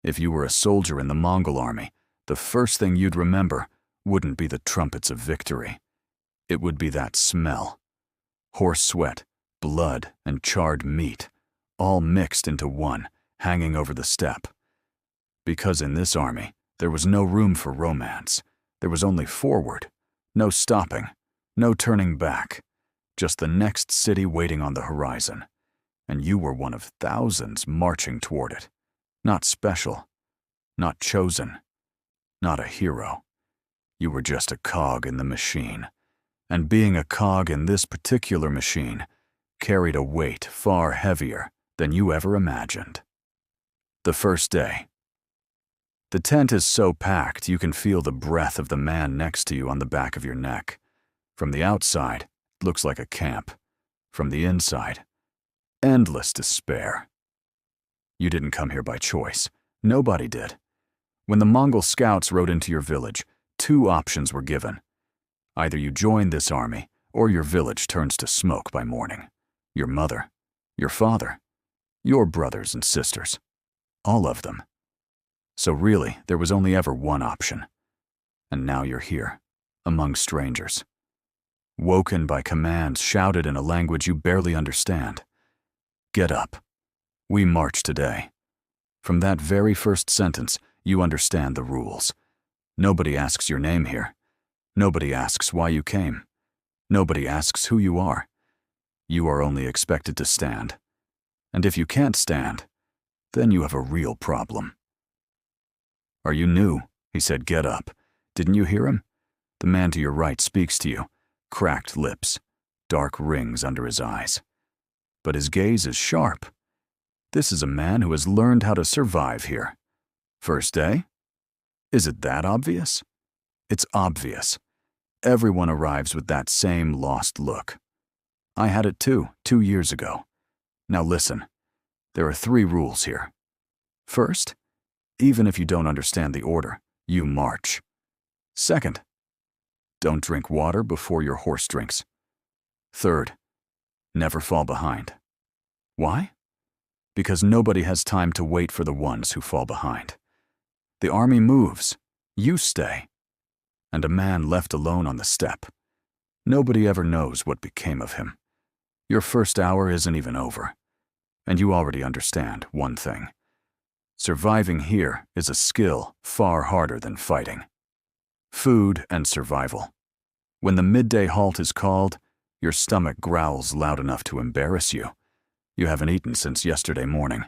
If you were a soldier in the Mongol Army, the first thing you'd remember wouldn't be the trumpets of victory. It would be that smell. Horse sweat, blood, and charred meat, all mixed into one, hanging over the steppe. Because in this army, there was no room for romance. There was only forward, no stopping, no turning back, just the next city waiting on the horizon. And you were one of thousands marching toward it. Not special, not chosen, not a hero. You were just a cog in the machine. And being a cog in this particular machine carried a weight far heavier than you ever imagined. The first day. The tent is so packed you can feel the breath of the man next to you on the back of your neck. From the outside, it looks like a camp. From the inside, endless despair. You didn't come here by choice. Nobody did. When the Mongol scouts rode into your village, 2 options were given. Either you join this army, or your village turns to smoke by morning. Your mother, your father, your brothers and sisters, all of them. So really, there was only ever one option. And now you're here, among strangers. Woken by commands shouted in a language you barely understand. Get up. We march today. From that very first sentence, you understand the rules. Nobody asks your name here. Nobody asks why you came. Nobody asks who you are. You are only expected to stand. And if you can't stand, then you have a real problem. Are you new? He said, get up. Didn't you hear him? The man to your right speaks to you, cracked lips, dark rings under his eyes. But his gaze is sharp. This is a man who has learned how to survive here. First day? Is it that obvious? It's obvious. Everyone arrives with that same lost look. I had it too, 2 years ago. Now listen, there are 3 rules here. First, even if you don't understand the order, you march. Second, don't drink water before your horse drinks. Third, never fall behind. Why? Because nobody has time to wait for the ones who fall behind. The army moves, you stay. And a man left alone on the steppe. Nobody ever knows what became of him. Your first hour isn't even over. And you already understand one thing. Surviving here is a skill far harder than fighting. Food and survival. When the midday halt is called, your stomach growls loud enough to embarrass you. You haven't eaten since yesterday morning.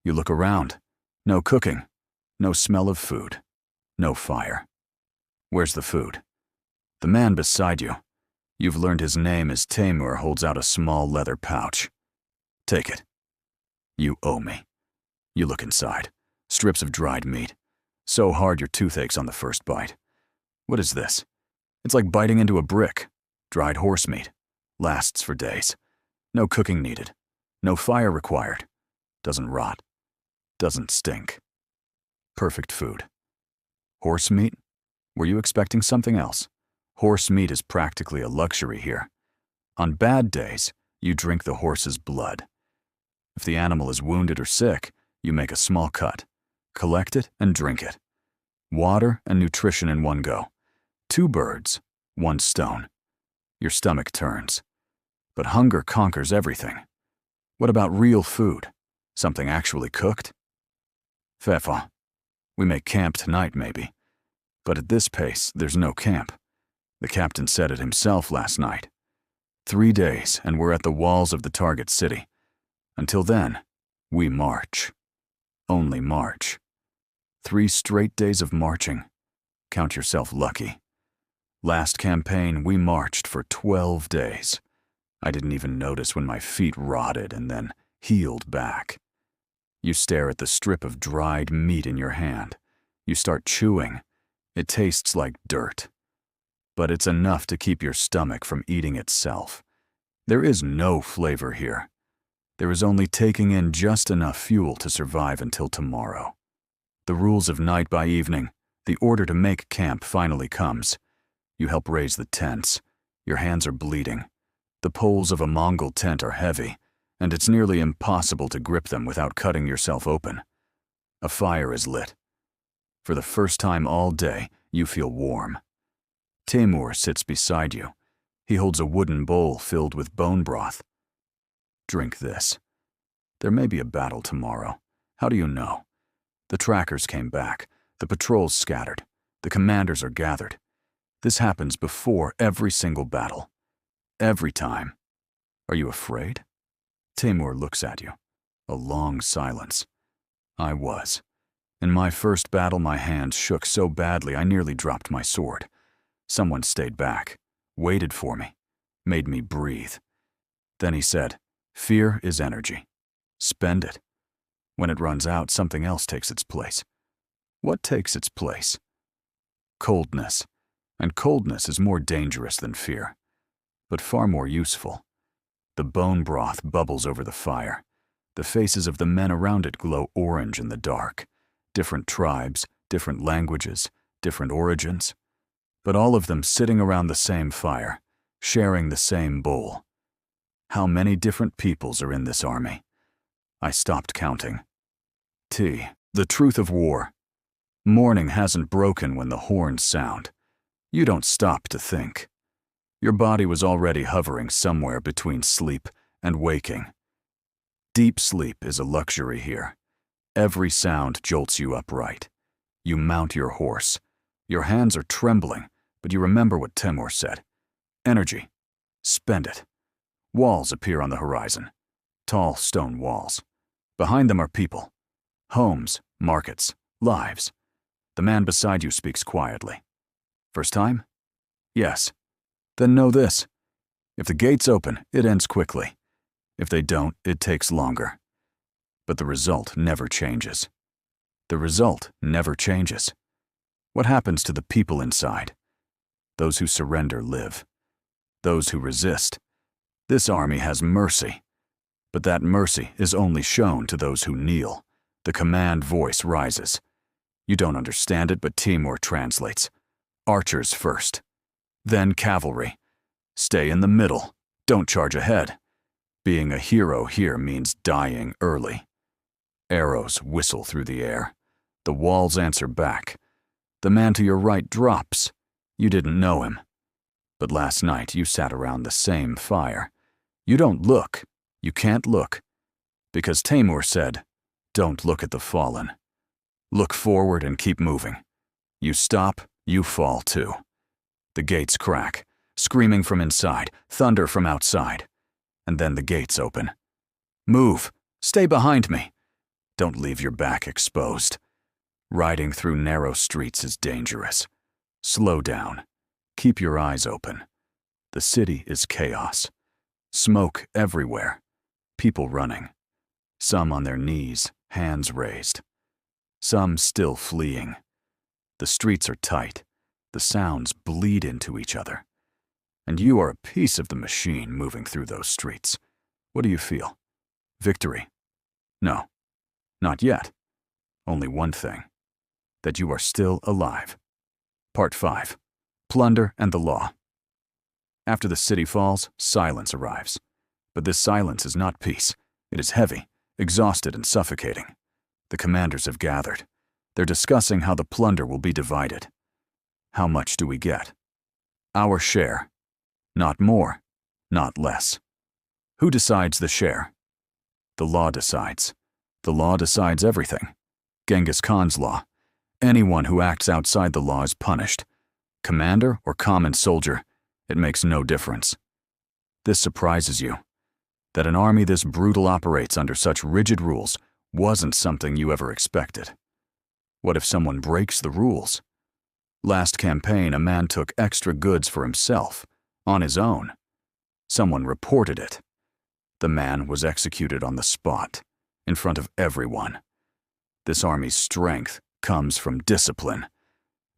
You look around. No cooking. No smell of food. No fire. Where's the food? The man beside you. You've learned his name as Timur holds out a small leather pouch. Take it. You owe me. You look inside. Strips of dried meat. So hard your tooth aches on the first bite. What is this? It's like biting into a brick. Dried horse meat. Lasts for days. No cooking needed. No fire required. Doesn't rot. Doesn't stink. Perfect food. Horse meat? Were you expecting something else? Horse meat is practically a luxury here. On bad days, you drink the horse's blood. If the animal is wounded or sick, you make a small cut. Collect it and drink it. Water and nutrition in one go. 2 birds, 1 stone. Your stomach turns. But hunger conquers everything. What about real food? Something actually cooked? Fefa. We may camp tonight, maybe. But at this pace, there's no camp. The captain said it himself last night. 3 days, and we're at the walls of the target city. Until then, we march. Only march. 3 straight days of marching. Count yourself lucky. Last campaign, we marched for 12 days. I didn't even notice when my feet rotted and then healed back. You stare at the strip of dried meat in your hand. You start chewing. It tastes like dirt. But it's enough to keep your stomach from eating itself. There is no flavor here. There is only taking in just enough fuel to survive until tomorrow. The rules of night by evening, the order to make camp finally comes. You help raise the tents. Your hands are bleeding. The poles of a Mongol tent are heavy, and it's nearly impossible to grip them without cutting yourself open. A fire is lit. For the first time all day, you feel warm. Timur sits beside you. He holds a wooden bowl filled with bone broth. Drink this. There may be a battle tomorrow. How do you know? The trackers came back. The patrols scattered. The commanders are gathered. This happens before every single battle. Every time. Are you afraid? Timur looks at you. A long silence. I was. In my first battle, my hands shook so badly I nearly dropped my sword. Someone stayed back, waited for me, made me breathe. Then he said, "Fear is energy. Spend it. When it runs out, something else takes its place." What takes its place? Coldness. And coldness is more dangerous than fear, but far more useful. The bone broth bubbles over the fire. The faces of the men around it glow orange in the dark. Different tribes, different languages, different origins, but all of them sitting around the same fire, sharing the same bowl. How many different peoples are in this army? I stopped counting. The truth of war. Morning hasn't broken when the horns sound. You don't stop to think. Your body was already hovering somewhere between sleep and waking. Deep sleep is a luxury here. Every sound jolts you upright. You mount your horse. Your hands are trembling, but you remember what Timur said. Energy. Spend it. Walls appear on the horizon. Tall stone walls. Behind them are people. Homes, markets, lives. The man beside you speaks quietly. First time? Yes. Then know this. If the gates open, it ends quickly. If they don't, it takes longer. But the result never changes. The result never changes. What happens to the people inside? Those who surrender live. Those who resist. This army has mercy. But that mercy is only shown to those who kneel. The command voice rises. You don't understand it, but Timur translates. Archers first. Then cavalry. Stay in the middle. Don't charge ahead. Being a hero here means dying early. Arrows whistle through the air. The walls answer back. The man to your right drops. You didn't know him. But last night you sat around the same fire. You don't look. You can't look. Because Timur said, "Don't look at the fallen. Look forward and keep moving. You stop, you fall too." The gates crack, screaming from inside, thunder from outside. And then the gates open. Move. Stay behind me. Don't leave your back exposed. Riding through narrow streets is dangerous. Slow down. Keep your eyes open. The city is chaos. Smoke everywhere. People running. Some on their knees, hands raised. Some still fleeing. The streets are tight. The sounds bleed into each other. And you are a piece of the machine moving through those streets. What do you feel? Victory? No, not yet. Only one thing. That you are still alive. Part 5. Plunder and the Law. After the city falls, silence arrives. But this silence is not peace. It is heavy, exhausted, and suffocating. The commanders have gathered. They're discussing how the plunder will be divided. How much do we get? Our share. Not more, not less. Who decides the share? The law decides. The law decides everything. Genghis Khan's law. Anyone who acts outside the law is punished. Commander or common soldier, it makes no difference. This surprises you. That an army this brutal operates under such rigid rules wasn't something you ever expected. What if someone breaks the rules? Last campaign, a man took extra goods for himself, on his own. Someone reported it. The man was executed on the spot, in front of everyone. This army's strength comes from discipline.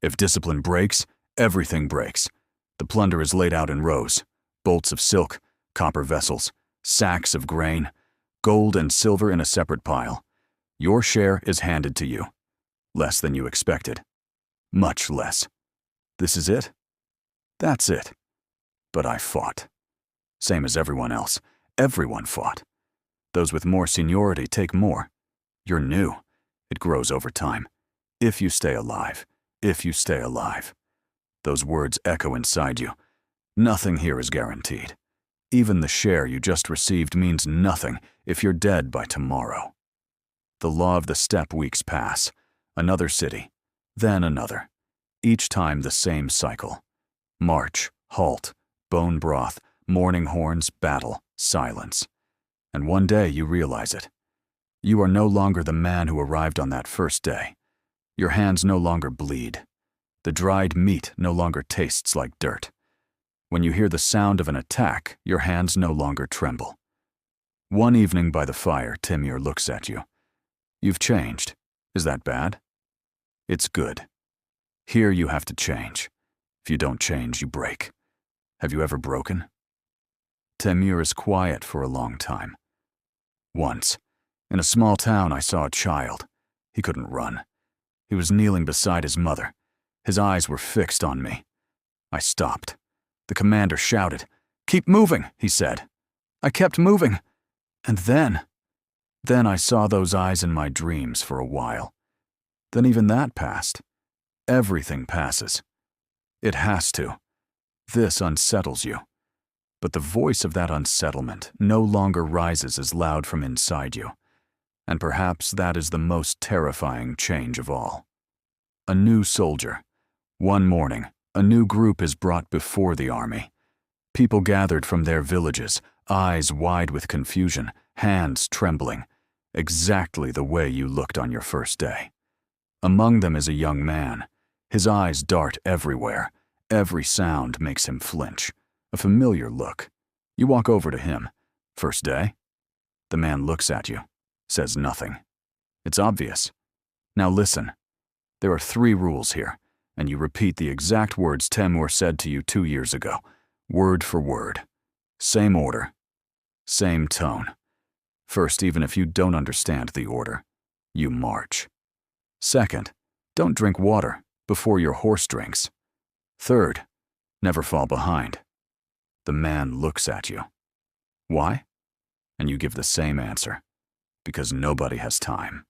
If discipline breaks, everything breaks. The plunder is laid out in rows, bolts of silk, copper vessels, sacks of grain, gold and silver in a separate pile. Your share is handed to you. Less than you expected. Much less. This is it? That's it. But I fought. Same as everyone else. Everyone fought. Those with more seniority take more. You're new. It grows over time. If you stay alive. If you stay alive. Those words echo inside you. Nothing here is guaranteed. Even the share you just received means nothing if you're dead by tomorrow. The law of the steppe weeks pass. Another city, then another. Each time the same cycle. March, halt, bone broth, morning horns, battle, silence. And one day you realize it. You are no longer the man who arrived on that first day. Your hands no longer bleed. The dried meat no longer tastes like dirt. When you hear the sound of an attack, your hands no longer tremble. One evening by the fire, Timur looks at you. You've changed. Is that bad? It's good. Here you have to change. If you don't change, you break. Have you ever broken? Timur is quiet for a long time. Once, in a small town, I saw a child. He couldn't run. He was kneeling beside his mother. His eyes were fixed on me. I stopped. The commander shouted. "Keep moving," he said. I kept moving. And then I saw those eyes in my dreams for a while. Then even that passed. Everything passes. It has to. This unsettles you. But the voice of that unsettlement no longer rises as loud from inside you. And perhaps that is the most terrifying change of all. A new soldier. One morning, a new group is brought before the army. People gathered from their villages, eyes wide with confusion, hands trembling, exactly the way you looked on your first day. Among them is a young man. His eyes dart everywhere. Every sound makes him flinch. A familiar look. You walk over to him. "First day?" The man looks at you, says nothing. It's obvious. Now listen. There are 3 rules here, and you repeat the exact words Timur said to you 2 years ago, word for word. Same order. Same tone. First, even if you don't understand the order, you march. Second, don't drink water before your horse drinks. Third, never fall behind. The man looks at you. Why? And you give the same answer. Because nobody has time.